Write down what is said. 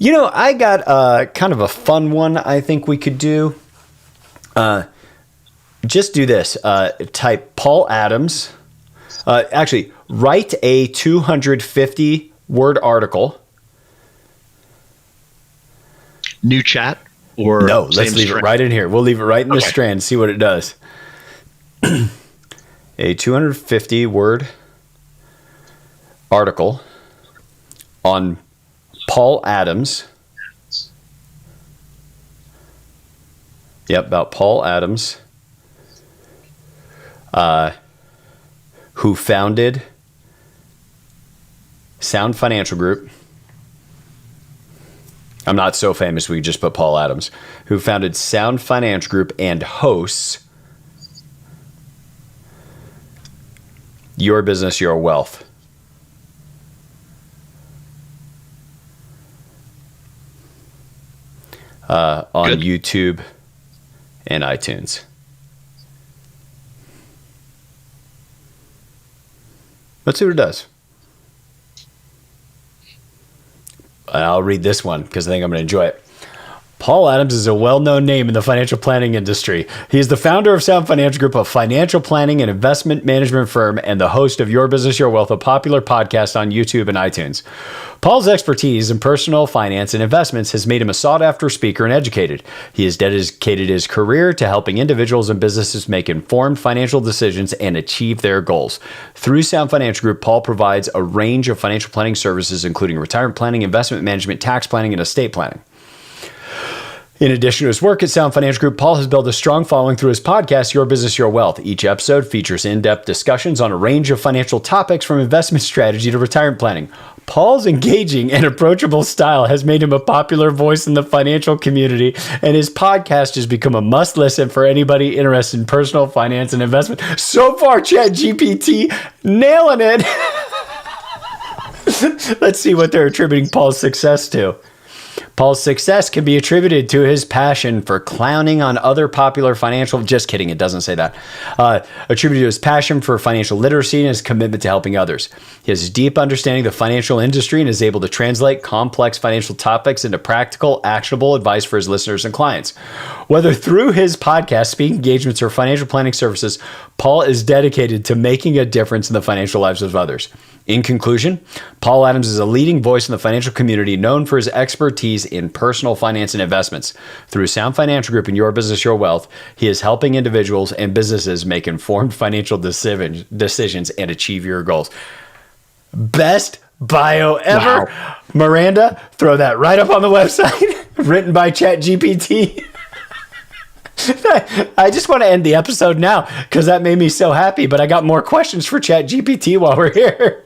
I got kind of a fun one I think we could do. Just do this. Type Paul Adams. Actually, write a 250 word article. New chat or no? Let's leave strand? It right in here. We'll leave it right in the strand. See what it does. A 250 word article on Paul Adams. Yep, about Paul Adams, who founded Sound Financial Group. I'm not so famous, we just put Paul Adams, who founded Sound Financial Group and hosts Your Business, Your Wealth. On Good. YouTube and iTunes. Let's see what it does. I'll read this one because I think I'm going to enjoy it. Paul Adams is a well-known name in the financial planning industry. He is the founder of Sound Financial Group, a financial planning and investment management firm, and the host of Your Business, Your Wealth, a popular podcast on YouTube and iTunes. Paul's expertise in personal finance and investments has made him a sought-after speaker and educated. He has dedicated his career to helping individuals and businesses make informed financial decisions and achieve their goals. Through Sound Financial Group, Paul provides a range of financial planning services, including retirement planning, investment management, tax planning, and estate planning. In addition to his work at Sound Financial Group, Paul has built a strong following through his podcast, Your Business, Your Wealth. Each episode features in-depth discussions on a range of financial topics from investment strategy to retirement planning. Paul's engaging and approachable style has made him a popular voice in the financial community, and his podcast has become a must-listen for anybody interested in personal finance and investment. So far, ChatGPT nailing it. Let's see what they're attributing Paul's success to. Paul's success can be attributed to his passion for clowning on other popular financial... Just kidding, it doesn't say that. Attributed to his passion for financial literacy and his commitment to helping others. He has a deep understanding of the financial industry and is able to translate complex financial topics into practical, actionable advice for his listeners and clients. Whether through his podcast, speaking engagements, or financial planning services, Paul is dedicated to making a difference in the financial lives of others. In conclusion, Paul Adams is a leading voice in the financial community known for his expertise in personal finance and investments. Through Sound Financial Group and Your Business, Your Wealth, he is helping individuals and businesses make informed financial decisions and achieve your goals. Best bio ever. Wow. Miranda, throw that right up on the website. Written by ChatGPT. I just want to end the episode now because that made me so happy, but I got more questions for ChatGPT while we're here.